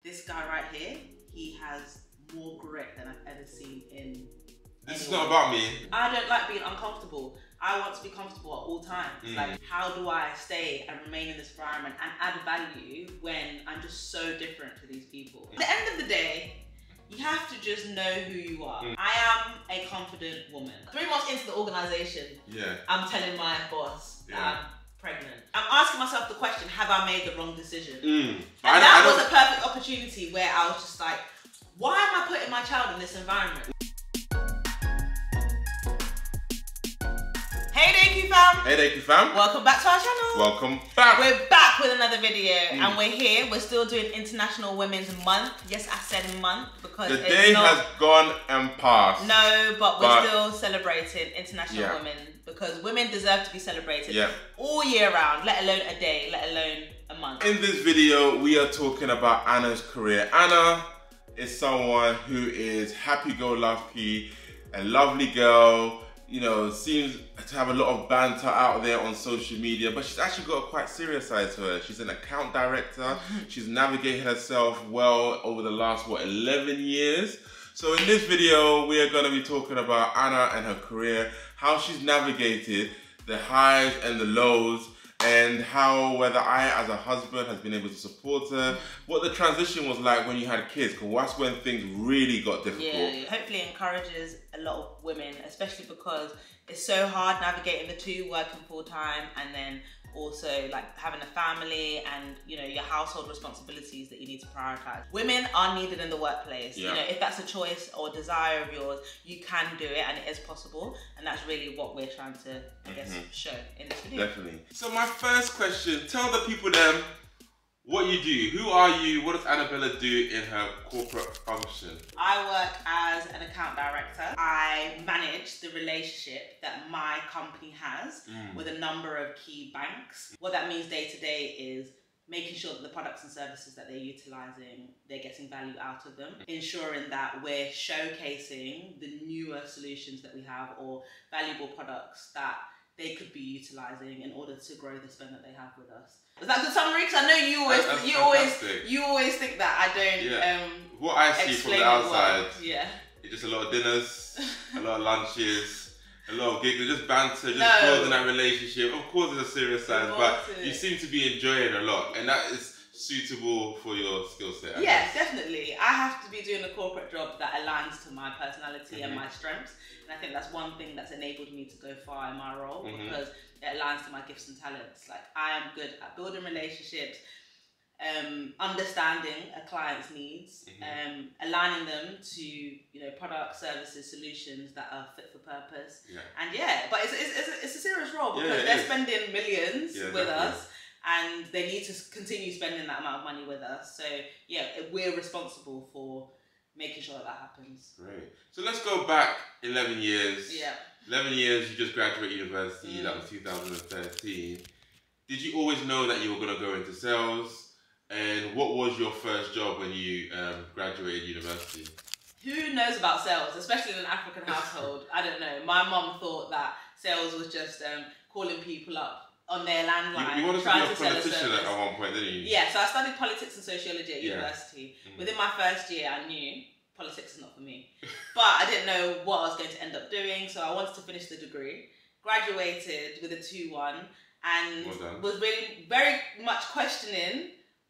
This guy right here, he has more grit than I've ever seen in This is not about me. I don't like being uncomfortable. I want to be comfortable at all times. Like, how do I stay and remain in this environment and add value when I'm just so different to these people? At the end of the day, you have to just know who you are. I am a confident woman. 3 months into the organization, I'm telling my boss that I'm pregnant. I'm asking myself the question, have I made the wrong decision? And that was a perfect opportunity where I was just like, why am I putting my child in this environment? Hey Dakey fam! Hey Dakey fam! Welcome back to our channel! Welcome back! We're back with another video and we're here. We're still doing International Women's Month. Yes, I said month because the day has gone and passed. No, but we're still celebrating International Women because women deserve to be celebrated all year round, let alone a day, let alone a month. In this video, we are talking about Anna's career. Anna is someone who is happy-go-lucky, a lovely girl, you know, seems to have a lot of banter out there on social media, but she's actually got a quite serious side to her. She's an account director. She's navigated herself well over the last, 11 years? So in this video, we are going to be talking about Anna and her career, how she's navigated the highs and the lows, and how whether I as a husband has been able to support her, what the transition was like when you had kids, because that's when things really got difficult. Hopefully it encourages a lot of women, especially because it's so hard navigating the two, working full time and then also like having a family and, you know, your household responsibilities that you need to prioritize. Women are needed in the workplace. You know, if that's a choice or desire of yours, you can do it and it is possible. And that's really what we're trying to, I guess, show in this video. Definitely. So my first question, tell the people then what you do. Who are you? What does Annabella do in her corporate function? I work as an account director. I manage the relationship that my company has with a number of key banks. What that means day to day is making sure that the products and services that they're utilising, they're getting value out of them. Ensuring that we're showcasing the newer solutions that we have or valuable products that they could be utilising in order to grow the spend that they have with us. Is that a good summary? Because I know you always think that I don't. What I see from the outside, it's just a lot of dinners, a lot of lunches, a lot of giggling, just banter, just building that relationship. Of course, there's a serious side, but you seem to be enjoying a lot, and that is suitable for your skill set. Yes, definitely. I have to be doing a corporate job that aligns to my personality and my strengths. And I think that's one thing that's enabled me to go far in my role because it aligns to my gifts and talents. Like, I am good at building relationships, understanding a client's needs, aligning them to, you know, products, services, solutions that are fit for purpose. And but it's a serious role because they're spending millions with us. And they need to continue spending that amount of money with us. So we're responsible for making sure that that happens. Great. So let's go back 11 years. 11 years, you just graduated university, that was 2013. Did you always know that you were going to go into sales? And what was your first job when you graduated university? Who knows about sales, especially in an African household? I don't know. My mom thought that sales was just calling people up on their landline. You wanted to be a politician at one point, didn't you? Yeah, so I studied politics and sociology at university. Within my first year, I knew politics is not for me. But I didn't know what I was going to end up doing, so I wanted to finish the degree. Graduated with a 2-1 and was really very much questioning,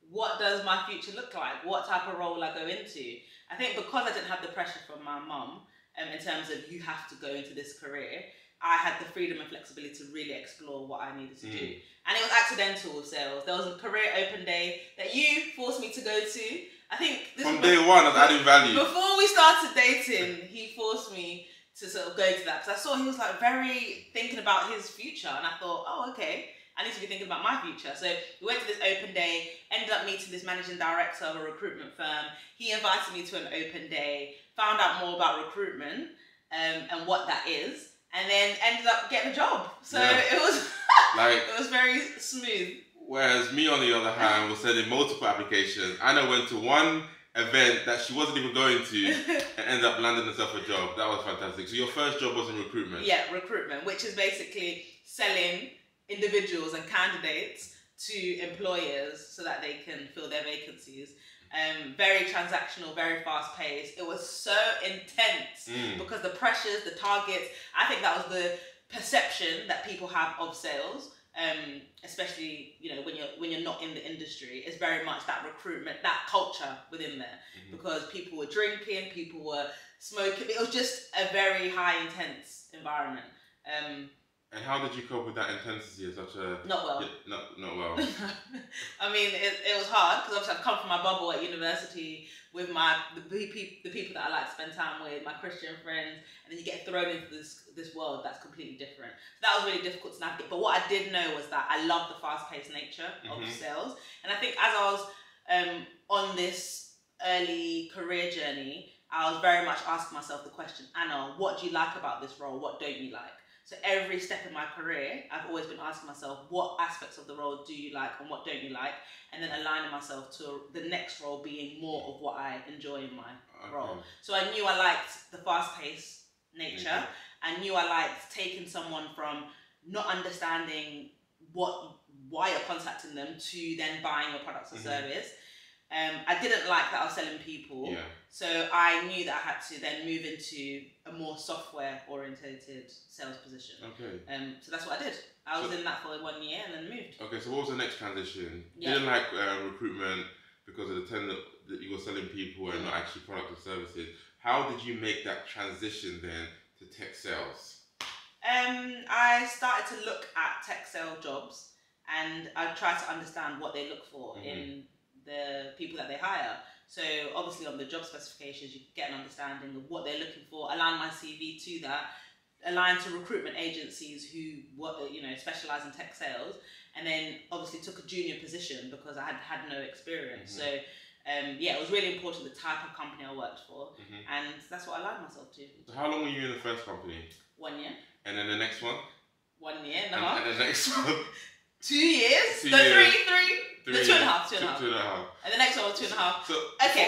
what does my future look like? What type of role will I go into? I think because I didn't have the pressure from my mum in terms of you have to go into this career, I had the freedom and flexibility to really explore what I needed to do. And it was accidental with sales. There was a career open day that you forced me to go to. I think this from day one of adding value. Before we started dating, he forced me to sort of go to that because I saw he was like very thinking about his future, and I thought, oh, okay, I need to be thinking about my future. So we went to this open day, ended up meeting this managing director of a recruitment firm. He invited me to an open day, found out more about recruitment and what that is, and then ended up getting a job. So it was like, it was very smooth. Whereas me, on the other hand, was sending multiple applications. Anna went to one event that she wasn't even going to and ended up landing herself a job. That was fantastic. So your first job was in recruitment? Yeah, recruitment, which is basically selling individuals and candidates to employers so that they can fill their vacancies. Very transactional, very fast paced. It was so intense because the pressures, the targets. I think that was the perception that people have of sales. Especially when you're not in the industry, it's very much that recruitment, that culture within there, because people were drinking, people were smoking. It was just a very high intense environment. And how did you cope with that intensity at such a... Not well. Not well. I mean, it was hard because obviously I've come from my bubble at university with the people that I like to spend time with, my Christian friends, and then you get thrown into this world that's completely different. So that was really difficult to navigate. But what I did know was that I love the fast-paced nature of sales, and I think as I was on this early career journey, I was very much asking myself the question, Anna, what do you like about this role? What don't you like? So every step in my career, I've always been asking myself, what aspects of the role do you like and what don't you like? And then aligning myself to the next role being more of what I enjoy in my role. So I knew I liked the fast-paced nature. I knew I liked taking someone from not understanding why you're contacting them to then buying your products or service. I didn't like that I was selling people. So I knew that I had to then move into a more software-orientated sales position. So that's what I did. I was in that for 1 year and then moved. Okay, so what was the next transition? You didn't like recruitment because of the term that you were selling people and not actually products or services. How did you make that transition then to tech sales? I started to look at tech sale jobs and I tried to understand what they look for in the people that they hire. So obviously on the job specifications, you get an understanding of what they're looking for, align my CV to that, align to recruitment agencies who specialize in tech sales, and then obviously took a junior position because I had no experience. So it was really important the type of company I worked for, and that's what I aligned myself to. So how long were you in the first company? 1 year. And then the next one? 1 year and a half. And the next one? 2 years. 2 years. Three. The 2.5. 2.5. And the next one was 2.5. So,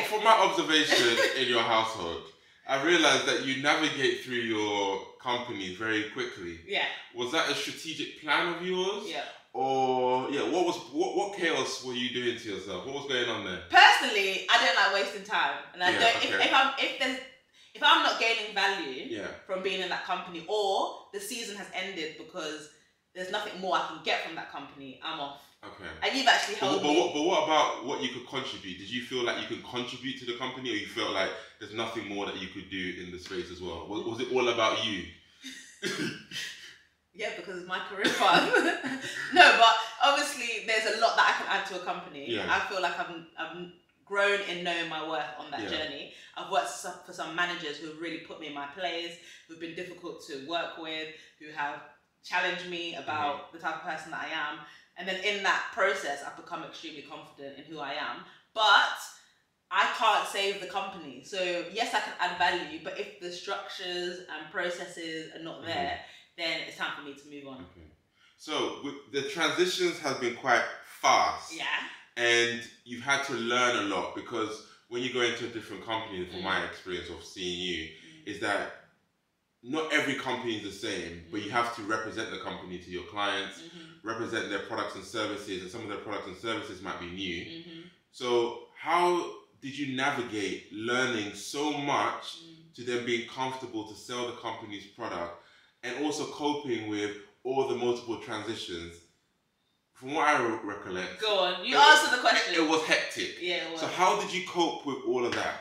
from my observation in your household, I realized that you navigate through your company very quickly. Yeah. Was that a strategic plan of yours? Yeah. Or what chaos were you doing to yourself? What was going on there? Personally, I don't like wasting time, and I don't. If I'm not gaining value from being in that company, or the season has ended because there's nothing more I can get from that company, I'm off. Okay. And you've actually helped me. But what about what you could contribute? Did you feel like you could contribute to the company, or you felt like there's nothing more that you could do in the space as well? Was it all about you? Yeah, because it's my career path. No, but obviously there's a lot that I can add to a company. Yeah. I feel like I've grown in knowing my worth on that journey. I've worked for some managers who have really put me in my place, who've been difficult to work with, who have challenged me about the type of person that I am. And then in that process, I've become extremely confident in who I am. But I can't save the company. So yes, I can add value, but if the structures and processes are not there, then it's time for me to move on. Okay. So the transitions have been quite fast. Yeah. And you've had to learn a lot, because when you go into a different company, from my experience of seeing you, is that not every company is the same, but you have to represent the company to your clients, represent their products and services, and some of their products and services might be new. So how did you navigate learning so much to then being comfortable to sell the company's product, and also coping with all the multiple transitions? From what I recollect... Go on, you answer the question. It was hectic. Yeah, it was. So how did you cope with all of that?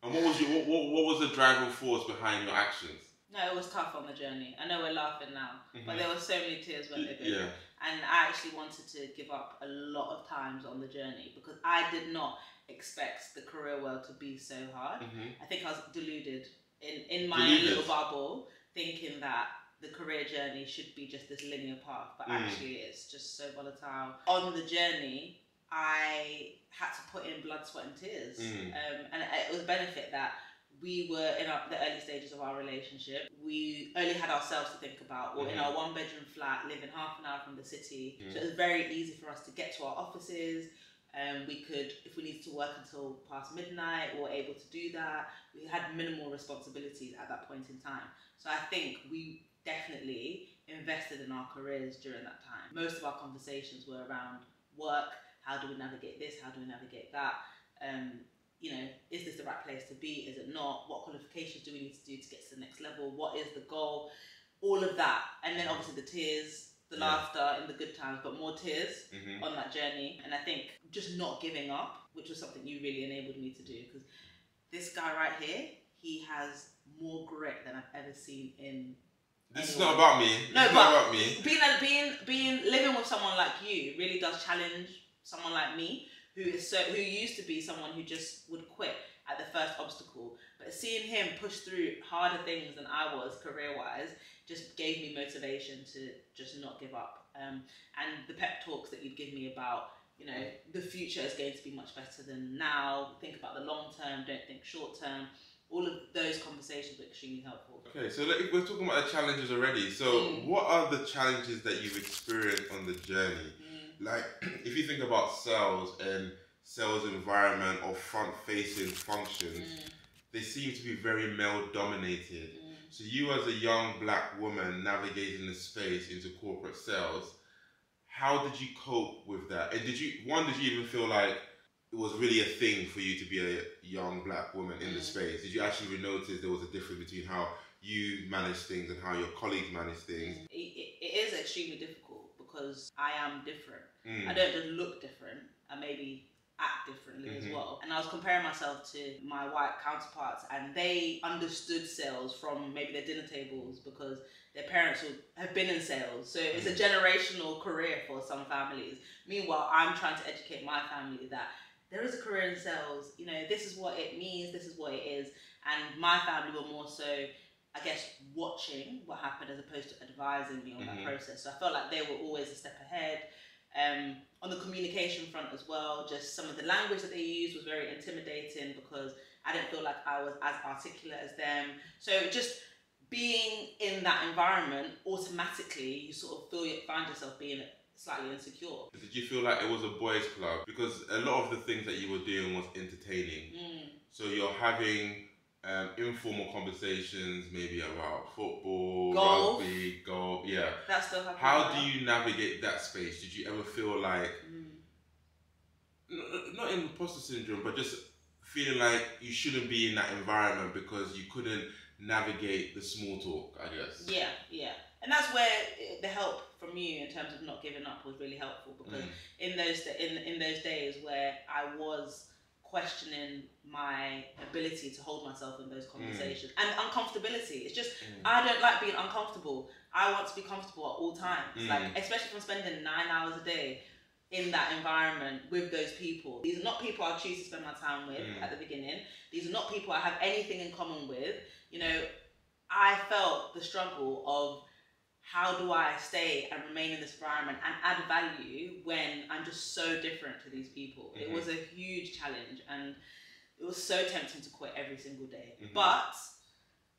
And what was the driving force behind your actions? No, it was tough on the journey. I know we're laughing now, but there were so many tears when they did. Yeah. And I actually wanted to give up a lot of times on the journey, because I did not expect the career world to be so hard. I think I was deluded in my own little bubble, thinking that the career journey should be just this linear path, but actually it's just so volatile. On the journey, I had to put in blood, sweat and tears. And it was a benefit that we were in the early stages of our relationship. We only had ourselves to think about. We're in our 1-bedroom flat, living half an hour from the city. So it was very easy for us to get to our offices. We could, if we needed to work until past midnight, we were able to do that. We had minimal responsibilities at that point in time. So I think we definitely invested in our careers during that time. Most of our conversations were around work. How do we navigate this? How do we navigate that? You know, is this the right place to be? Is it not? What qualifications do we need to do to get to the next level? What is the goal? All of that. And then obviously the tears, the laughter in the good times, but more tears on that journey. And I think just not giving up, which was something you really enabled me to do, because this guy right here, he has more grit than I've ever seen in This is not about me. No, it's but not about me. Living with someone like you really does challenge someone like me, who used to be someone who just would quit at the first obstacle. But seeing him push through harder things than I was career-wise just gave me motivation to just not give up. And the pep talks that you'd give me about, you know, the future is going to be much better than now. Think about the long term, don't think short term. All of those conversations were extremely helpful. Okay, so we're talking about the challenges already. So what are the challenges that you've experienced on the journey? Like, if you think about sales and sales environment or front-facing functions, they seem to be very male-dominated. So you as a young black woman navigating the space into corporate sales, how did you cope with that? And did you even feel like it was really a thing for you to be a young black woman in the space? Did you actually notice there was a difference between how you manage things and how your colleagues manage things? It is extremely difficult because I am different. I don't just look different, I maybe act differently as well. And I was comparing myself to my white counterparts, and they understood sales from maybe their dinner tables because their parents have been in sales. So it's a generational career for some families. Meanwhile, I'm trying to educate my family that there is a career in sales, you know, this is what it means, this is what it is. And my family were more so, I guess, watching what happened as opposed to advising me on that process. So I felt like they were always a step ahead. On the communication front as well, just some of the language that they used was very intimidating because I didn't feel like I was as articulate as them. So just being in that environment, automatically you sort of find yourself being slightly insecure. Did you feel like it was a boys' club? Because a lot of the things that you were doing was entertaining. So you're having informal conversations, maybe about football, golf, rugby, golf, That still happens. How do you navigate that space? Did you ever feel like, not imposter syndrome, but just feeling like you shouldn't be in that environment because you couldn't navigate the small talk, I guess? Yeah. And that's where the help from you in terms of not giving up was really helpful, because in those days where I was questioning my ability to hold myself in those conversations and uncomfortability, it's just I don't like being uncomfortable. I want to be comfortable at all times, like especially if I'm spending 9 hours a day in that environment with those people. These are not people I choose to spend my time with at the beginning. These are not people I have anything in common with. You know, I felt the struggle of how do I stay and remain in this environment and add value when I'm just so different to these people. It was a huge challenge, and it was so tempting to quit every single day. But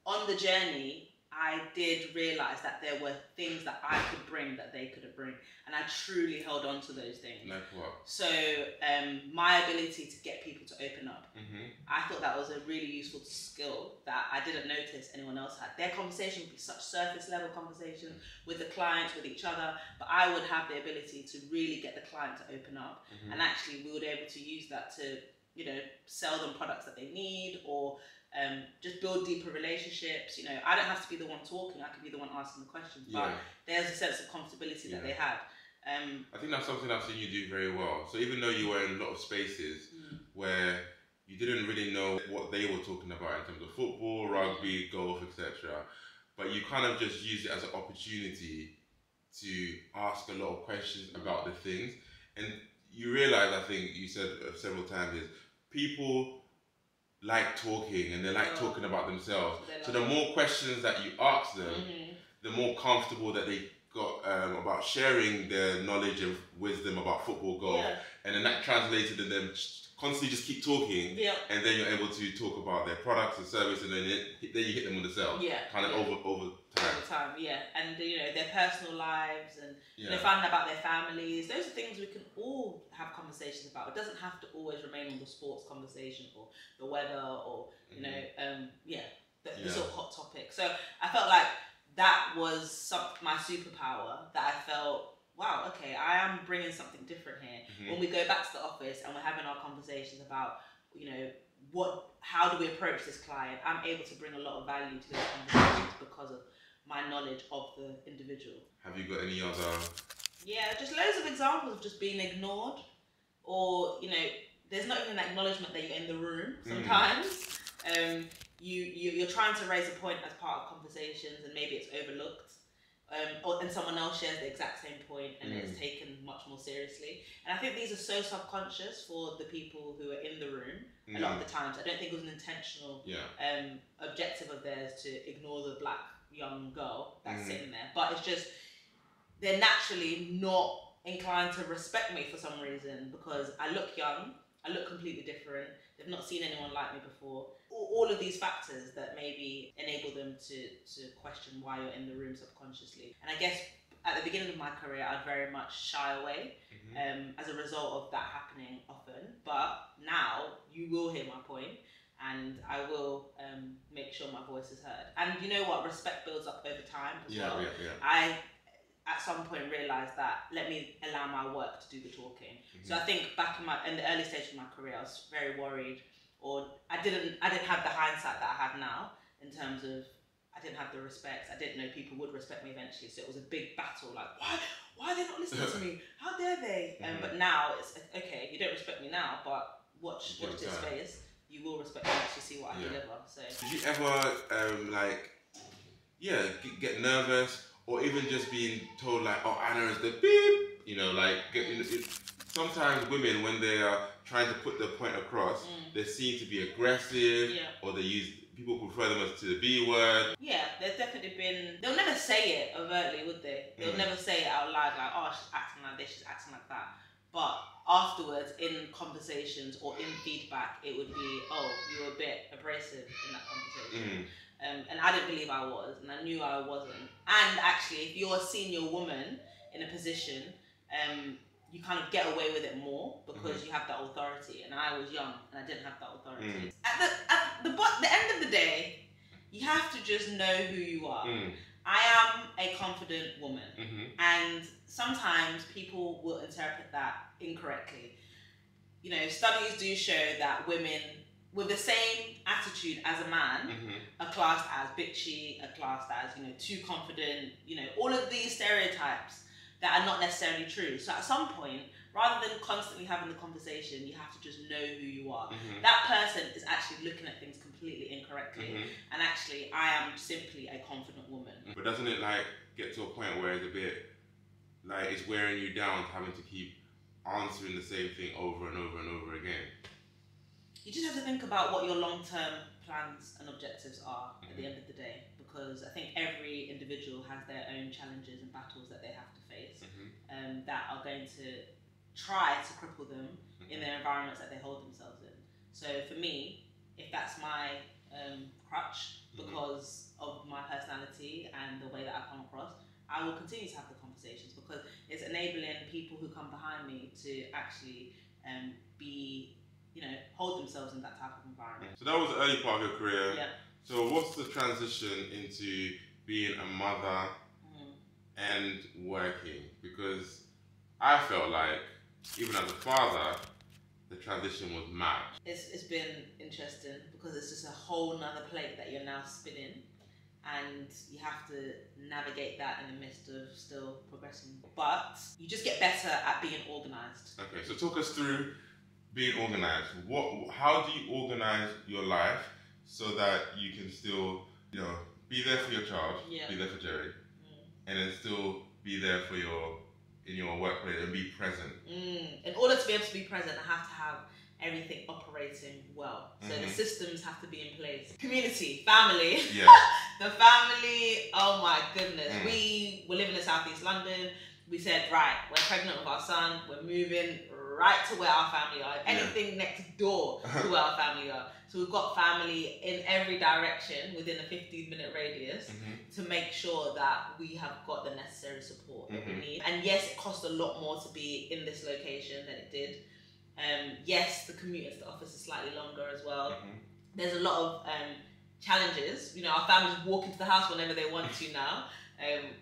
on the journey, I did realise that there were things that I could bring that they couldn't bring, and I truly held on to those things. Like what? So my ability to get people to open up, I thought that was a really useful skill that I didn't notice anyone else had. Their conversation would be such surface level conversation with the clients, with each other, but I would have the ability to really get the client to open up, and actually we would be able to use that to, you know, sell them products that they need, or just build deeper relationships. You know, I don't have to be the one talking, I can be the one asking the questions, but there's a sense of comfortability that they had. I think that's something I've seen you do very well. So even though you were in a lot of spaces where you didn't really know what they were talking about in terms of football, rugby, golf, etc., but you kind of just used it as an opportunity to ask a lot of questions about the things. And you realise, I think you said several times, is people like talking and they like talking about themselves. So the more questions that you ask them, the more comfortable that they got about sharing their knowledge and wisdom about football, golf, and then that translated in them constantly just keep talking, and then you're able to talk about their products and service, and then you hit them with the sell, kind of over time. Over time, and you know, their personal lives, and you know, finding about their families. Those are things we can all have conversations about. It doesn't have to always remain on the sports conversation or the weather, or you know, the sort of hot topic. So I felt like that was my superpower that I felt wow, okay, I am bringing something different here. When we go back to the office and we're having our conversations about, you know, how do we approach this client, I'm able to bring a lot of value to those conversations because of my knowledge of the individual. Have you got any other? Yeah, just loads of examples of just being ignored, or, you know, there's not even an acknowledgement that you're in the room sometimes. You're trying to raise a point as part of conversations and maybe it's overlooked. And someone else shares the exact same point and it's taken much more seriously. And I think these are so subconscious for the people who are in the room a lot of the times. I don't think it was an intentional objective of theirs to ignore the black young girl that's sitting there. But it's just, they're naturally not inclined to respect me for some reason because I look young, I look completely different, they've not seen anyone like me before. All of these factors that maybe enable them to question why you're in the room subconsciously. And I guess at the beginning of my career, I'd very much shy away as a result of that happening often. But now you will hear my point and I will make sure my voice is heard. And you know what? Respect builds up over time as well. I, at some point, realised that let me allow my work to do the talking. So I think back in the early stage of my career, I was very worried, or I didn't have the hindsight that I have now in terms of I didn't have the respect. I didn't know people would respect me eventually. So it was a big battle. Like, why are they not listening to me? How dare they? But now it's okay. You don't respect me now, but watch this space. You will respect me once you see what I deliver. So did you ever get nervous? Or even just being told like, oh, Anna is the beep, you know, like, sometimes women, when they are trying to put their point across, they seem to be aggressive, or people prefer them to the B word. Yeah, there's definitely been, they'll never say it overtly, would they? They'll never say it out loud, like, oh, she's acting like this, she's acting like that. But afterwards, in conversations or in feedback, it would be, oh, you were a bit abrasive in that conversation. And I didn't believe I was, and I knew I wasn't. And actually, if you're a senior woman in a position, you kind of get away with it more because you have that authority. And I was young, and I didn't have that authority. At the end of the day, you have to just know who you are. I am a confident woman, and sometimes people will interpret that incorrectly. You know, studies do show that women with the same attitude as a man are classed as bitchy, are classed as, you know, too confident, you know, all of these stereotypes that are not necessarily true. So at some point, rather than constantly having the conversation, you have to just know who you are. That person is actually looking at things completely incorrectly, and actually I am simply a confident woman. But doesn't it like get to a point where it's a bit like it's wearing you down, having to keep answering the same thing over and over and over again? You just have to think about what your long-term plans and objectives are at the end of the day, because I think every individual has their own challenges and battles that they have to face that are going to try to cripple them in their environments that they hold themselves in. So for me, if that's my crutch because of my personality and the way that I come across, I will continue to have the conversations because it's enabling people who come behind me to actually hold themselves in that type of environment. So that was the early part of your career. So what's the transition into being a mother and working? Because I felt like, even as a father, the transition was mad. It's been interesting because it's just a whole nother plate that you're now spinning, and you have to navigate that in the midst of still progressing. But you just get better at being organised. Okay, so talk us through being organised. How do you organise your life so that you can still, you know, be there for your child, be there for Jerry, and then still be there for in your workplace and be present? In order to be able to be present, I have to have everything operating well. So the systems have to be in place. Community, family. The family, oh my goodness. We were living in Southeast London. We said, right, we're pregnant with our son. We're moving right to where our family are. Anything next door to where our family are. So we've got family in every direction within a 15-minute radius to make sure that we have got the necessary support that we need. And yes, it cost a lot more to be in this location than it did. Yes, the commute into the office is slightly longer as well. There's a lot of challenges. You know, our families walk into the house whenever they want to now.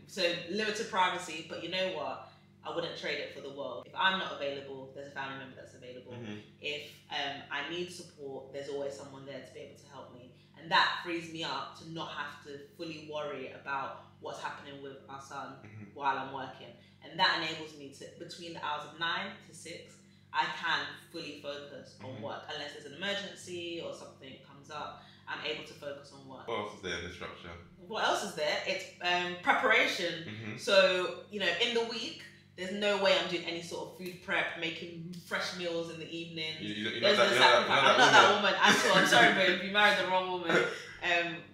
So limited privacy, but you know what? I wouldn't trade it for the world. If I'm not available, there's a family member that's available. If I need support, there's always someone there to be able to help me. And that frees me up to not have to fully worry about what's happening with our son while I'm working. And that enables me to, between the hours of 9 to 6, I can fully focus on work. Unless there's an emergency or something comes up, I'm able to focus on work. What else is there in the structure? What else is there? It's preparation. So, you know, in the week, there's no way I'm doing any sort of food prep, making fresh meals in the evening. I'm not that woman at all. I'm sorry, babe, you married the wrong woman.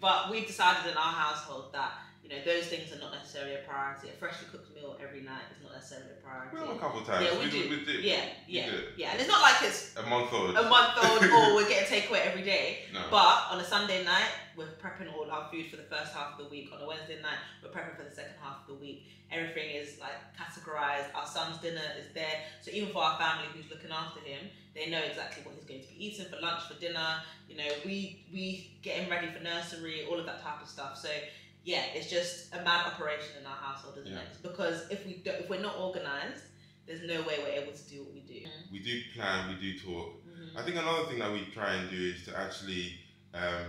But we've decided in our household that, you know, those things are not necessarily a priority. A freshly cooked meal every night is not necessarily a priority. Well, a couple of times. Yeah, we do. Yeah. And it's not like it's a month old or we're getting takeaway every day. No. But on a Sunday night, we're prepping all our food for the first half of the week. On a Wednesday night, we're prepping for the second half of the week. Everything is like categorized. Our son's dinner is there. So even for our family who's looking after him, they know exactly what he's going to be eating for lunch, for dinner. You know, we get him ready for nursery, all of that type of stuff. So yeah, it's just a mad operation in our household, isn't it? Because if we're not organized, there's no way we're able to do what we do. We do plan, we do talk. I think another thing that we try and do is to actually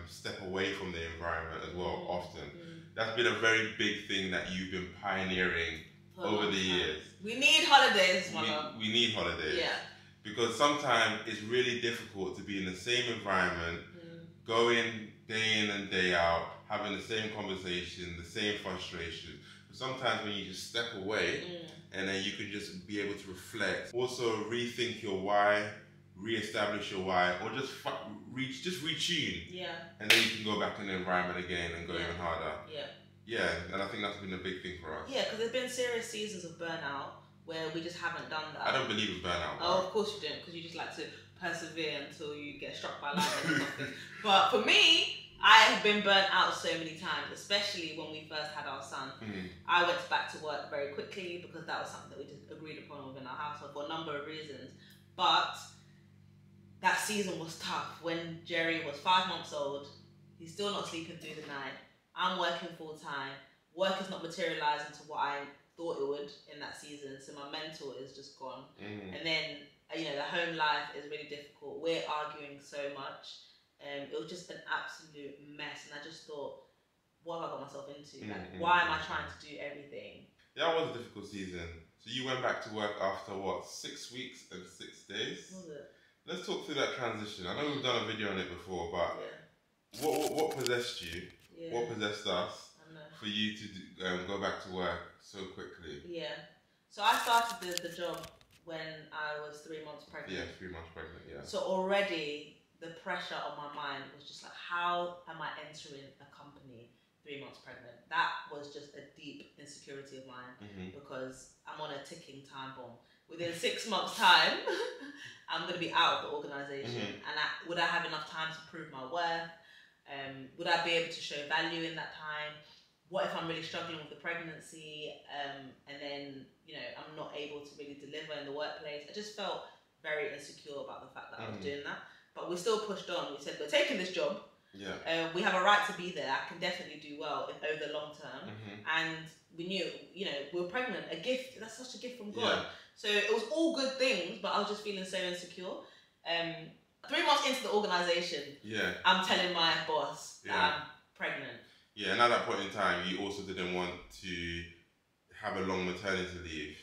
step away from the environment as well often. That's been a very big thing that you've been pioneering over the years. We need holidays, Mama. We need holidays. Yeah. Because sometimes it's really difficult to be in the same environment, going day in and day out, having the same conversation, the same frustration. But sometimes when you just step away and then you can just be able to reflect, also rethink your why, re-establish your why, or just retune. Yeah. And then you can go back in the environment again and go even harder. Yeah. Yeah, and I think that's been a big thing for us. Yeah, because there's been serious seasons of burnout where we just haven't done that. I don't believe in burnout. Oh, of course you don't, because you just like to persevere until you get struck by lightning or something. But for me, I have been burnt out so many times, especially when we first had our son. I went back to work very quickly because that was something that we just agreed upon within our household for a number of reasons. But that season was tough. When Jerry was 5 months old, he's still not sleeping through the night. I'm working full time. Work is not materialising to what I thought it would in that season. So my mentor is just gone. And then, you know, the home life is really difficult. We're arguing so much. It was just an absolute mess. And I just thought, what have I got myself into? Like, why am I trying to do everything? Yeah, it was a difficult season. So you went back to work after what, 6 weeks and 6 days? Was it? Let's talk through that transition. I know we've done a video on it before, but what possessed you? What possessed us for you to go back to work so quickly? Yeah. So I started the job when I was 3 months pregnant. Yeah, 3 months pregnant, yeah. So already the pressure on my mind was just like, how am I entering a company 3 months pregnant? That was just a deep insecurity of mine because I'm on a ticking time bomb. Within 6 months' time, I'm going to be out of the organisation. And would I have enough time to prove my worth? Would I be able to show value in that time? What if I'm really struggling with the pregnancy and then, you know, I'm not able to really deliver in the workplace? I just felt very insecure about the fact that I was doing that. But we still pushed on. We said, we're taking this job. Yeah. We have a right to be there. I can definitely do well over the long term. And we knew, you know, we were pregnant. A gift. That's such a gift from God. Yeah. So it was all good things, but I was just feeling so insecure. 3 months into the organisation, I'm telling my boss that I'm pregnant. Yeah, and at that point in time, you also didn't want to have a long maternity leave.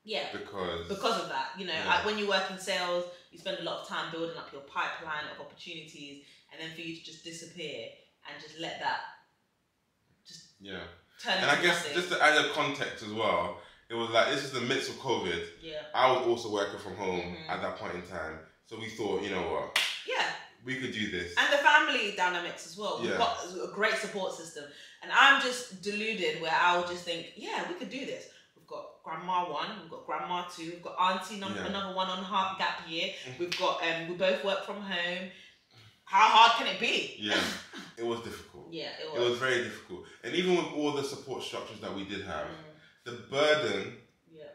Yeah, because of that. You know, when you work in sales, you spend a lot of time building up your pipeline of opportunities, and then for you to just disappear and just let that just turn into And I guess nothing. just to add a context as well, it was like, this is the midst of COVID. Yeah. I was also working from home at that point in time. So we thought, you know what? Yeah. We could do this. And the family dynamics as well. We've got a great support system. And I'm just deluded where I'll just think, yeah, we could do this. We've got grandma 1, we've got grandma 2, we've got auntie another 1 on half gap year. We've got, we both work from home. How hard can it be? Yeah, it was difficult. Yeah, it was. It was very difficult. And even with all the support structures that we did have, the burden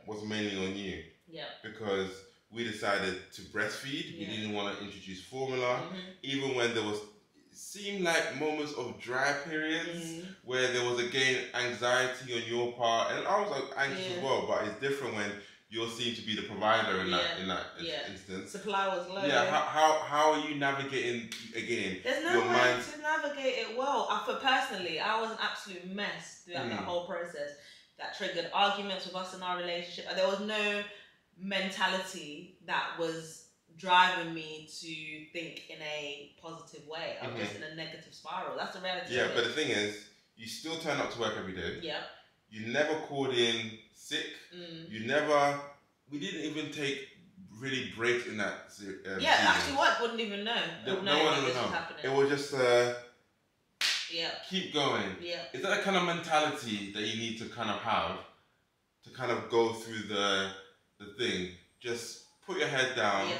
was mainly on you. Yeah. Because we decided to breastfeed. We didn't want to introduce formula. Even when there was seemed like moments of dry periods where there was again anxiety on your part, and I was like anxious as well. But it's different when you're seen to be the provider in that instance. Supply was low. Yeah. How are you navigating again? There's no way to navigate it well. Personally, I was an absolute mess throughout that whole process. That triggered arguments with us in our relationship. There was no mentality that was driving me to think in a positive way. I was just in a negative spiral. That's the reality. Yeah, but the thing is, you still turn up to work every day. Yeah. You never called in sick. We didn't even take really breaks in that season. Actually, work wouldn't even know. No one would know. It was just keep going. Yeah. Is that a kind of mentality that you need to kind of have to kind of go through the thing? Just put your head down. Yeah.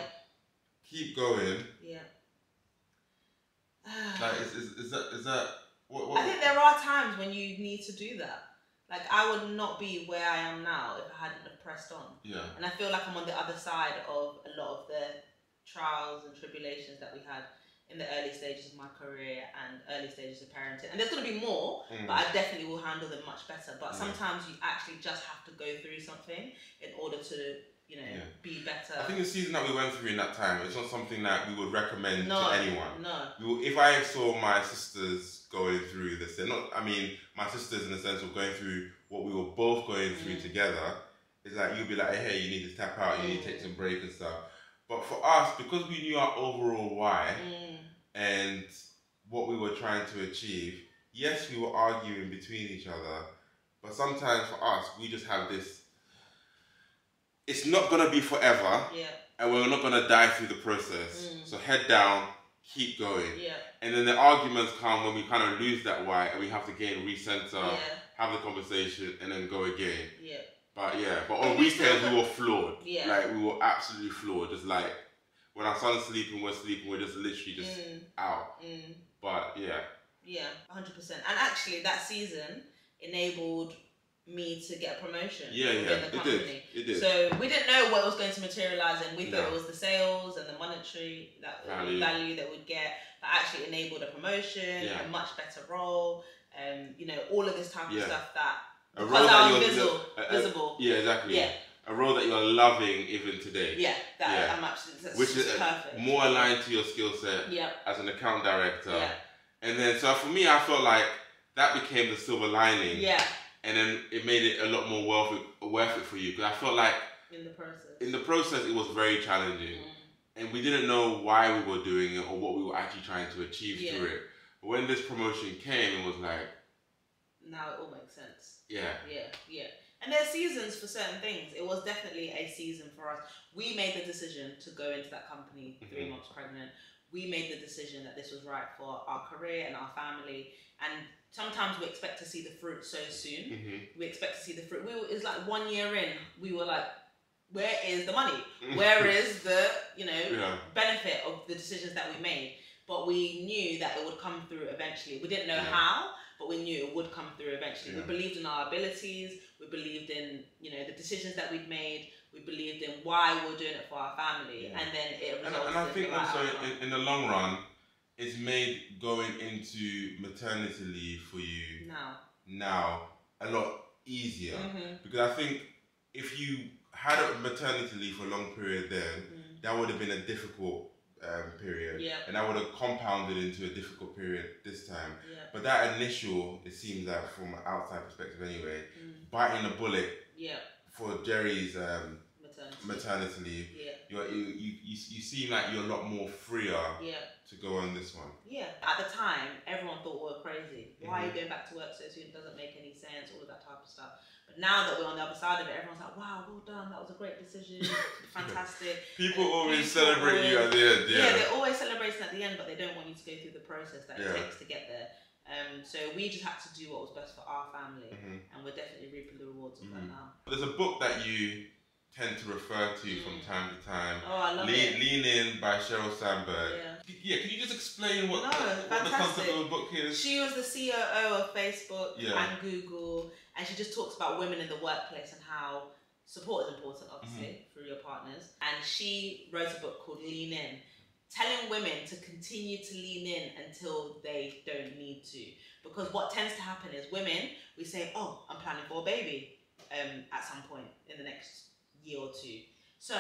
Keep going. Yeah. Like is that what? I think there are times when you need to do that. Like, I would not be where I am now if I hadn't have pressed on. Yeah. And I feel like I'm on the other side of a lot of the trials and tribulations that we had in the early stages of my career and early stages of parenting. And there's going to be more, but I definitely will handle them much better. But sometimes you actually just have to go through something in order to, be better. I think the season that we went through in that time, it's not something that we would recommend to anyone. No. If I saw my sisters going through this, my sisters in the sense of going through what we were both going through together, it's like you'd be like, hey, you need to tap out, you need to take some break and stuff. But for us, because we knew our overall why and what we were trying to achieve, yes, we were arguing between each other, but sometimes for us, we just have this, it's not going to be forever, and we're not going to die through the process. So head down, keep going. And then the arguments come when we kind of lose that why, and we have to again recenter, have the conversation, and then go again. But on weekends we were flawed. Like, we were absolutely flawed. Just like when our son's sleeping, we're just literally just out. But yeah, 100%. And actually, that season enabled me to get a promotion within the company. It did. So we didn't know what was going to materialise in. We thought it was the sales and the monetary value that we'd get, but actually enabled a promotion, a much better role, all of this type of stuff that. Because I was visible. Yeah, exactly. Yeah. A role that you're loving even today. Yeah, I'm absolutely, which is perfect. More aligned to your skill set as an account director. Yeah. And then, so for me, I felt like that became the silver lining. Yeah. And then it made it a lot more worth it for you. Because I felt like in the process, it was very challenging. And we didn't know why we were doing it or what we were actually trying to achieve through it. But when this promotion came, it was like, now it all makes sense. Yeah. And there's seasons for certain things. It was definitely a season for us. We made the decision to go into that company 3 months pregnant. We made the decision that this was right for our career and our family. And sometimes we expect to see the fruit so soon. We expect to see the fruit. It's like 1 year in, we were like, where is the money? Where is the, benefit of the decisions that we made? But we knew that it would come through eventually. We didn't know how, but we knew it would come through eventually. We believed in our abilities. We believed in, the decisions that we'd made. We believed in why we were doing it for our family. And then it resulted and I think also in the long run, it's made going into maternity leave for you now a lot easier. Because I think if you had a maternity leave for a long period then, that would have been a difficult period, and that would have compounded into a difficult period this time. But that initial, it seems like from an outside perspective anyway, biting the bullet for Jerry's maternity leave, you seem like you're a lot more freer to go on this one. At the time, everyone thought we were crazy. Why are you going back to work so soon? It doesn't make any sense, all of that type of stuff. But now that we're on the other side of it, everyone's like, wow, well done, that was a great decision, fantastic. People always celebrate you at the end, they're always celebrating at the end, but they don't want you to go through the process that it takes to get there. So we just had to do what was best for our family, and we're definitely reaping the rewards of that now. There's a book that you tend to refer to from time to time. Oh, I love it. Lean In by Sheryl Sandberg. Can you just explain what the concept of the book is? She was the COO of Facebook and Google, and she just talks about women in the workplace and how support is important, obviously, through your partners. And she wrote a book called Lean In. telling women to continue to lean in until they don't need to. Because what tends to happen is women, we say, oh, I'm planning for a baby at some point in the next year or two. So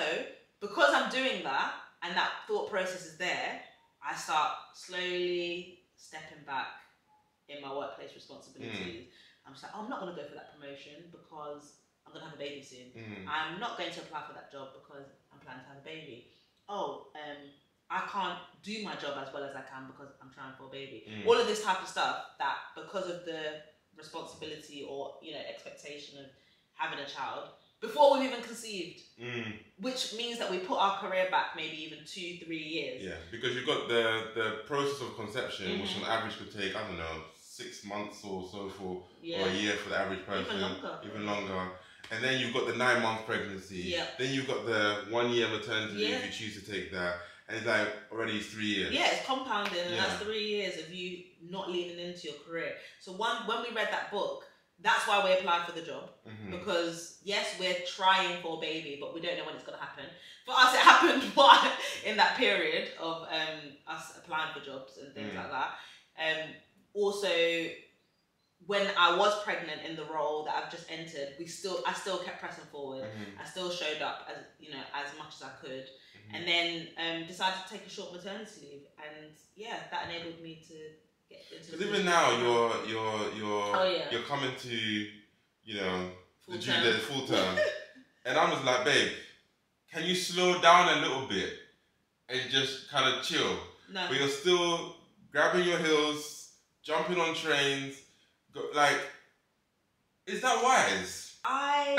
because I'm doing that and that thought process is there, I start slowly stepping back in my workplace responsibilities. I'm just like, oh, I'm not going to go for that promotion because I'm going to have a baby soon. I'm not going to apply for that job because I'm planning to have a baby. Oh, I can't do my job as well as I can because I'm trying for a baby. All of this type of stuff that because of the responsibility or, you know, expectation of having a child before we've even conceived, which means that we put our career back maybe even 2-3 years. Yeah, because you've got the process of conception, which on average could take, I don't know, 6 months or so or a year for the average person. Even longer. And then you've got the 9-month pregnancy. Then you've got the 1 year maternity leave if you choose to take that. And it's like already 3 years. Yeah, it's compounding, and that's 3 years of you not leaning into your career. So when we read that book, that's why we applied for the job. Because yes, we're trying for a baby, but we don't know when it's going to happen. For us, it happened in that period of us applying for jobs and things like that. Also, when I was pregnant in the role that I've just entered, I still kept pressing forward. I still showed up as much as I could. And then decided to take a short maternity leave, and yeah, that enabled me to get into. Because even now, you're coming to, you know, the full term, and I was like, babe, can you slow down a little bit and just kind of chill? No. But you're still grabbing your heels, jumping on trains, like, is that wise? I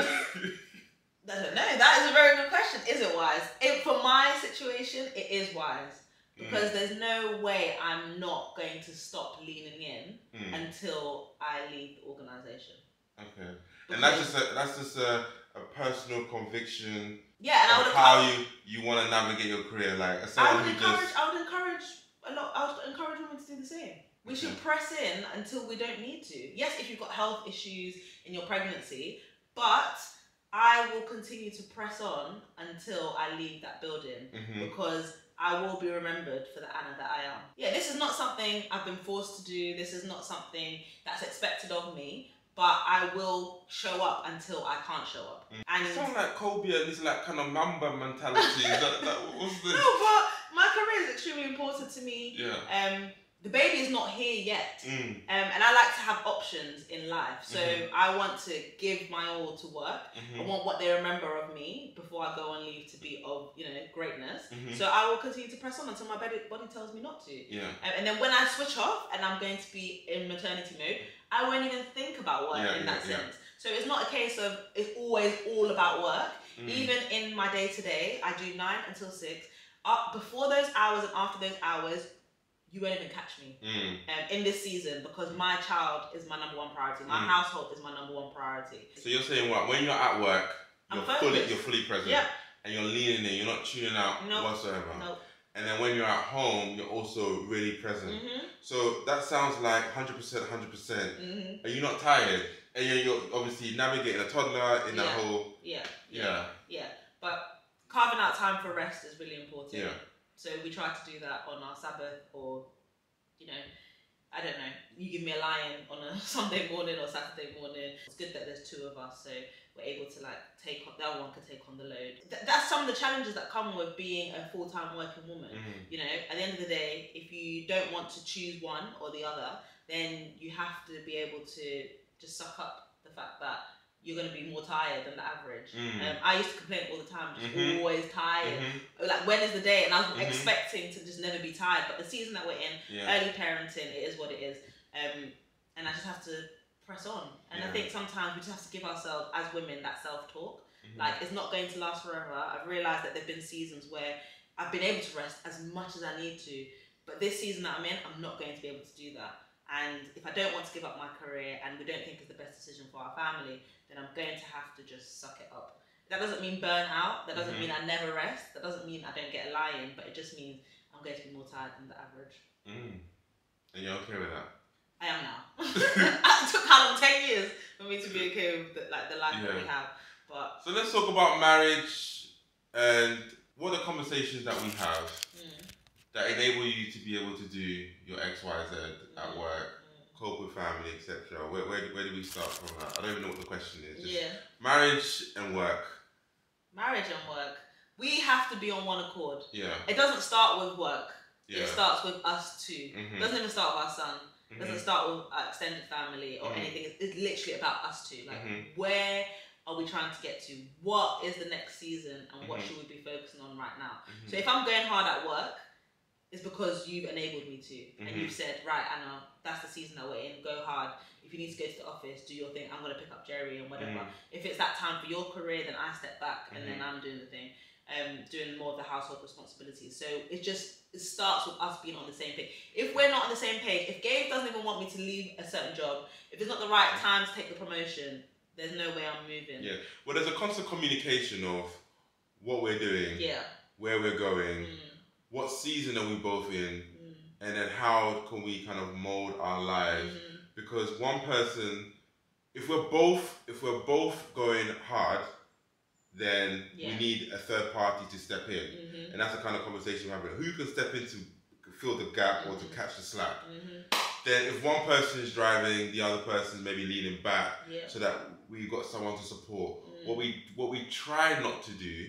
don't know. That is a very good question. Is it wise? For my situation, it is wise. Because there's no way I'm not going to stop leaning in until I leave the organisation. Okay. And that's just a personal conviction. Yeah, and I would how you want to navigate your career. Like, I would encourage women to do the same. We should press in until we don't need to. Yes, if you've got health issues in your pregnancy, but I will continue to press on until I leave that building because I will be remembered for the Anna that I am. Yeah, this is not something I've been forced to do. This is not something that's expected of me, but I will show up until I can't show up. And it sounds like Kobe and this like kind of Mamba mentality. What's this? No, but my career is extremely important to me. Yeah. The baby is not here yet, and I like to have options in life. So I want to give my all to work. I want what they remember of me before I go on leave to be of, you know, greatness. So I will continue to press on until my body tells me not to. Yeah. And then when I switch off and I'm going to be in maternity mode, I won't even think about work in that sense. So it's not a case of it's always all about work. Even in my day-to-day, I do 9 until 6. Before those hours and after those hours, you won't even catch me in this season because my child is my number 1 priority. My household is my number 1 priority. So you're saying what? When you're at work, you're fully present, and you're leaning in. You're not tuning out whatsoever. Nope. And then when you're at home, you're also really present. So that sounds like 100%, 100%. Are you not tired? And you're obviously navigating a toddler in that whole. Yeah. But carving out time for rest is really important. Yeah. So we try to do that on our Sabbath, or, you know, I don't know, you give me a lion on a Sunday morning or Saturday morning. It's good that there's 2 of us, so we're able to like the other one can take on the load. That's some of the challenges that come with being a full-time working woman. You know, at the end of the day, if you don't want to choose one or the other, then you have to be able to just suck up the fact that you're going to be more tired than the average. I used to complain all the time, just always tired. Like, when is the day? And I was expecting to just never be tired. But the season that we're in, early parenting, it is what it is. And I just have to press on. And I think sometimes we just have to give ourselves, as women, that self-talk. Like, it's not going to last forever. I've realised that there have been seasons where I've been able to rest as much as I need to. But this season that I'm in, I'm not going to be able to do that. And if I don't want to give up my career and we don't think it's the best decision for our family, then I'm going to have to just suck it up. That doesn't mean burn out. That doesn't mean I never rest. That doesn't mean I don't get a lie-in, but it just means I'm going to be more tired than the average. And you're okay with that? I am now. It took how long? 10 years for me to be okay with the life that we have. But so let's talk about marriage and what are the conversations that we have that enable you to be able to do your X, Y, Z at work, cope with family, etc. Where do we start from that? I don't even know what the question is. Just marriage and work. Marriage and work. We have to be on one accord. Yeah. It doesn't start with work. Yeah. It starts with us two. It doesn't even start with our son. It doesn't start with our extended family or anything. It's literally about us two. Like, where are we trying to get to? What is the next season and what should we be focusing on right now? So if I'm going hard at work, it's because you've enabled me to. And you've said, right, Anna, that's the season that we're in. Go hard. If you need to go to the office, do your thing. I'm going to pick up Jerry and whatever. If it's that time for your career, then I step back and then I'm doing the thing. Doing more of the household responsibilities. So it starts with us being on the same page. If we're not on the same page, if Gabe doesn't even want me to leave a certain job, if it's not the right time to take the promotion, there's no way I'm moving. Yeah. Well, there's a constant communication of what we're doing, where we're going, what season are we both in, and then how can we kind of mold our lives. Because one person, if we're both going hard, then we need a third party to step in. And that's the kind of conversation we're having. Who can step in to fill the gap or to catch the slack? Then if one person is driving, the other person is maybe leaning back so that we've got someone to support. What we try not to do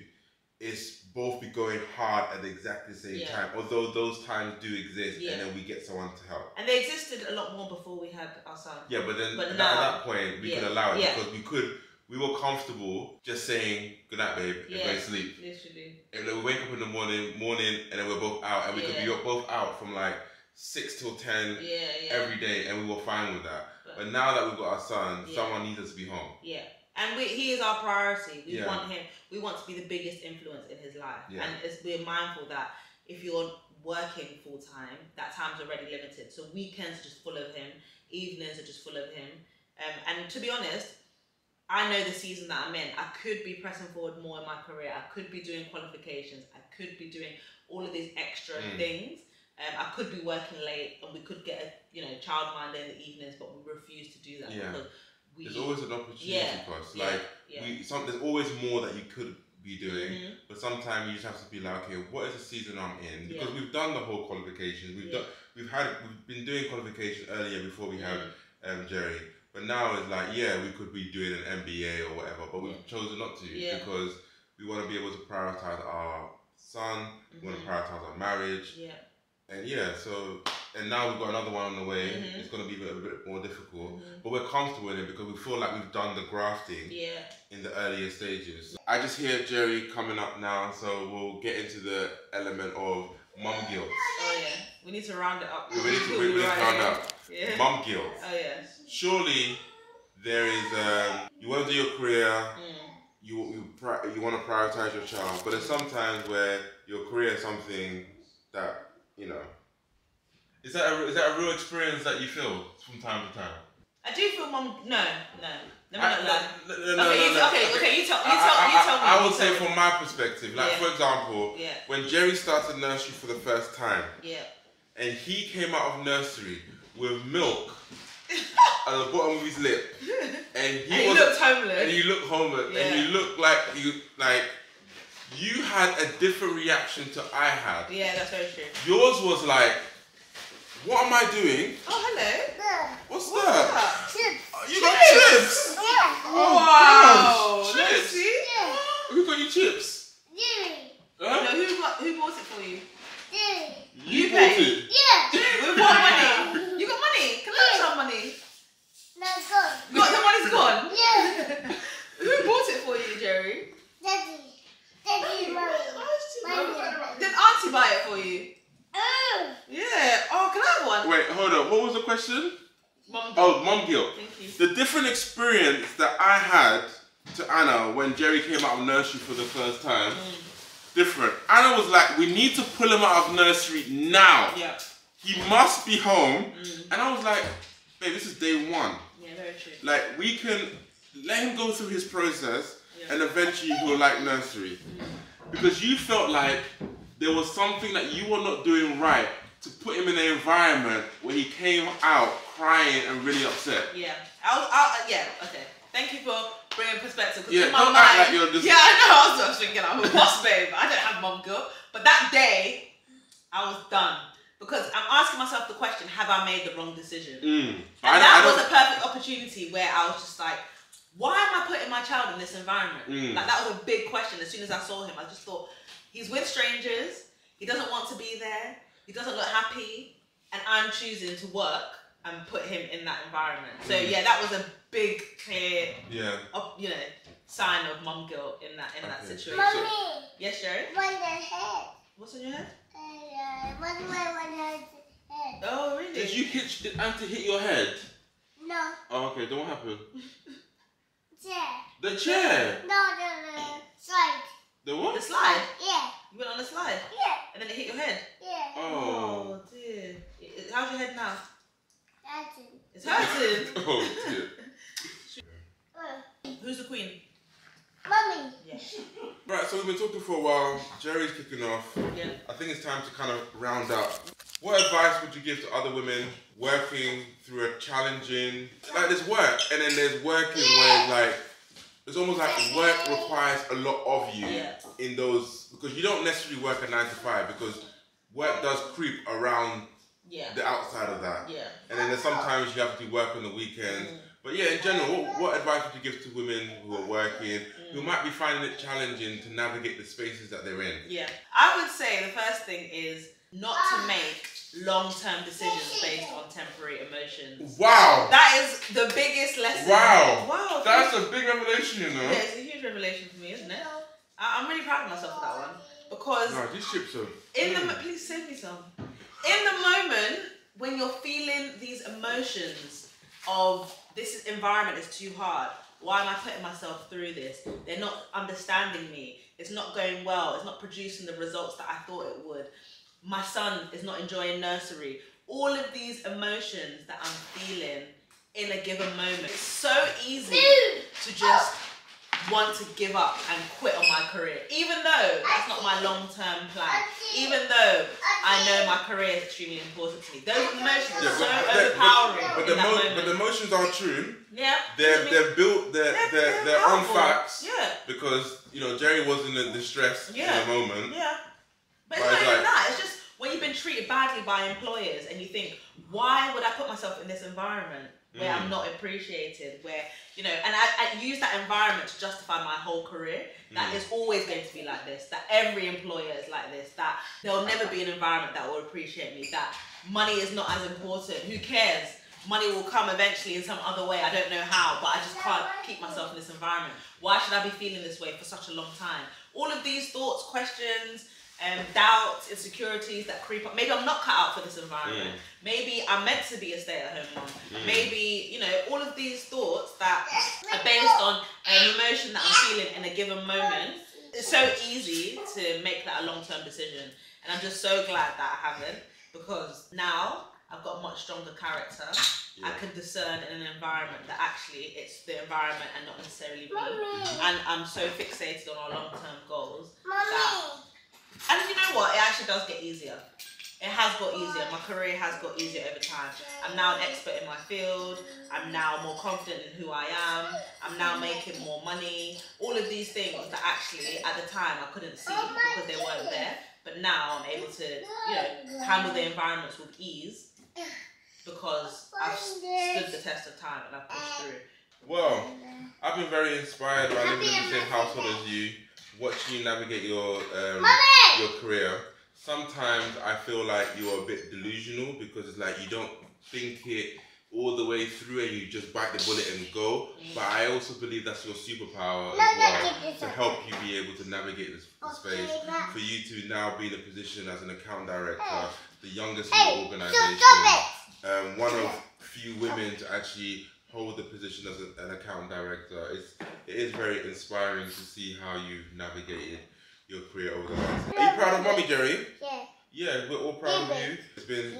is both be going hard at the exactly same time, although those times do exist and then we get someone to help. And they existed a lot more before we had our son. Yeah, but then at that point we could allow it because we were comfortable just saying good night, babe, and going to sleep. Literally. And then we wake up in the morning, and then we're both out, and we could be both out from like 6 till 10 every day, and we were fine with that. But now that we've got our son, someone needs us to be home. Yeah. And he is our priority. We want him. We want to be the biggest influence in his life. Yeah. And we're mindful that if you're working full time, that time's already limited. So weekends are just full of him. Evenings are just full of him. And to be honest, I know the season that I'm in. I could be pressing forward more in my career. I could be doing qualifications. I could be doing all of these extra things. I could be working late, and we could get a childminder in the evenings, but we refuse to do that because there's always an opportunity for us. There's always more that you could be doing, but sometimes you just have to be like, okay, what is the season I'm in? Because we've done the whole qualifications. We've been doing qualifications earlier before we had Jerry. But now it's like, we could be doing an MBA or whatever, but we've chosen not to because we want to be able to prioritize our son, we want to prioritize our marriage. And now we've got another one on the way. It's going to be a bit more difficult, but we're comfortable in it because we feel like we've done the grafting in the earlier stages. I just hear Jerry coming up now, so we'll get into the element of mum guilt. Oh yeah, we need to round it up. We need to round up. Mum guilt. Oh yes. Surely there is. You want to do your career. You want to prioritize your child, but there's sometimes where your career is something that Is that a real experience that you feel from time to time? I do feel mum. No. Let me not lie. Okay. You tell me. I would say from my perspective, like for example, when Jerry started nursery for the first time, and he came out of nursery with milk at the bottom of his lip, and he looked homeless, and you looked like you had a different reaction to I had. Yeah, that's very true. Yours was like, what am I doing? Oh, hello. What's that? Chips. You got chips? Oh, wow. Chips. Who got you chips? Jerry. No, who bought it for you? Jerry. You paid? Yeah. With what money? You got money? Can I have some money? No, gone. The money's gone? Yeah. Who bought it for you, Jerry? Daddy. Did Auntie buy it for you? Yeah. Oh, can I have one? Wait, hold on. What was the question? Mum guilt. Oh, mum guilt. Thank you. The different experience that I had to Anna when Jerry came out of nursery for the first time, different. Anna was like, we need to pull him out of nursery now. Yeah. He must be home. And I was like, babe, this is day one. Yeah, very true. Like, we can let him go through his process and eventually he'll like nursery. Because you felt like there was something that you were not doing right to put him in an environment where he came out crying and really upset. Yeah. Okay. Thank you for bringing perspective. Yeah, in my don't mind, act like you're just... Yeah, I know. I was just thinking, I'm a boss, babe. I don't have mum guilt. But that day, I was done. Because I'm asking myself the question, have I made the wrong decision? And I that was a perfect opportunity where I was just like, why am I putting my child in this environment? Like, that was a big question. As soon as I saw him, I just thought, he's with strangers, he doesn't want to be there, he doesn't look happy, and I'm choosing to work and put him in that environment. So yeah, that was a big, clear, sign of mum guilt in that situation. Mommy. Yes, Sherry? On the head. What's on your head? One head. Oh, really? Did Auntie hit your head? No. Oh, okay. Then what happened? Chair. The chair? No, the slide. The what? The slide? Yeah. You went on the slide? Yeah. And then it hit your head? Yeah. Oh, dear. How's your head now? That's it. It's hurting. Oh, dear. Who's the queen? Mommy. Yeah. Right, so we've been talking for a while. Jerry's kicking off. Yeah. I think it's time to kind of round up. What advice would you give to other women working through a challenging... Like, there's work, and then there's working where it's like... It's almost like work requires a lot of you in those... Because you don't necessarily work a 9 to 5, because work does creep around the outside of that. Yeah. And then there's sometimes you have to do work on the weekends. But yeah, in general, what advice would you give to women who are working, who might be finding it challenging to navigate the spaces that they're in? Yeah. I would say the first thing is not to make long-term decisions based on temporary emotions. Wow! That is the biggest lesson. Wow! Wow. That's a big revelation, you know? Yeah, it's a huge revelation for me, isn't it? I'm really proud of myself for that one. Because... No, these chips are... Please save me some. In the moment, when you're feeling these emotions of this environment is too hard, why am I putting myself through this? They're not understanding me. It's not going well. It's not producing the results that I thought it would. My son is not enjoying nursery. All of these emotions that I'm feeling in a given moment. It's so easy to just want to give up and quit on my career, even though that's not my long-term plan, even though I know my career is extremely important to me. Those emotions are so overpowering in that moment. But the emotions are true. Yeah. They're built, they're on powerful. facts. Yeah. Because, you know, Jerry wasn't in distress in the moment. Yeah. But it's not even that. It's just when you've been treated badly by employers and you think, why would I put myself in this environment where I'm not appreciated, where, you know, and I use that environment to justify my whole career, that it's always going to be like this, that every employer is like this, that there'll never be an environment that will appreciate me, that money is not as important, who cares? Money will come eventually in some other way, I don't know how, but I just can't keep myself in this environment. Why should I be feeling this way for such a long time? All of these thoughts, questions, doubts, insecurities that creep up. Maybe I'm not cut out for this environment. Maybe I'm meant to be a stay-at-home mom. Maybe, you know, all of these thoughts that are based on an emotion that I'm feeling in a given moment. It's so easy to make that a long-term decision. And I'm just so glad that I haven't, because now I've got a much stronger character. I can discern in an environment that actually it's the environment and not necessarily me. And I'm so fixated on our long-term goals that... And you know what? It actually does get easier. It has got easier. My career has got easier over time. I'm now an expert in my field. I'm now more confident in who I am. I'm now making more money. All of these things that actually at the time I couldn't see because they weren't there. But now I'm able to, you know, handle the environments with ease because I've stood the test of time and I've pushed through. Well, I've been very inspired by living in the same household as you, watching you navigate your career. Sometimes I feel like you're a bit delusional because it's like you don't think it all the way through and you just bite the bullet and go. But I also believe that's your superpower as well, to help you be able to navigate this space. For you to now be in a position as an account director, the youngest in the organisation, one of few women to actually hold the position as an account director. It is very inspiring to see how you've navigated your career over the last. Are you proud of mommy, Jerry? Yeah. Yeah, we're all proud of you. It's been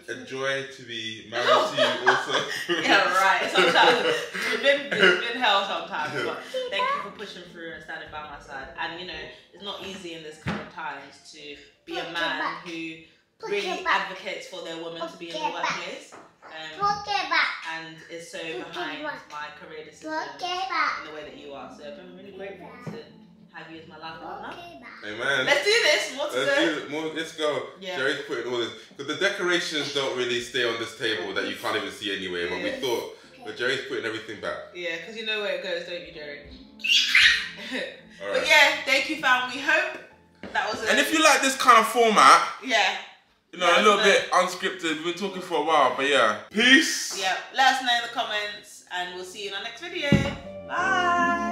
a joy to be married to you also. Yeah, right. Sometimes it's been hell sometimes, but thank you for pushing through and standing by my side. And you know, it's not easy in this current times to be a man who really advocates for their woman to be in the workplace. And is so behind my career decision in the way that you are. So I'm really grateful to have you as my life partner. Okay, bye. Amen. Let's do this. More to go. Let's go. Yeah. Jerry's putting all this, because the decorations don't really stay on this table that you can't even see anyway. But we thought, but Jerry's putting everything back. Yeah, because you know where it goes, don't you, Jerry? All right. But yeah, thank you, fam. We hope that was it. And if you like this kind of format, yeah. you know, a little bit unscripted. We've been talking for a while, but yeah. Peace. Yeah. Let us know in the comments, and we'll see you in our next video. Bye.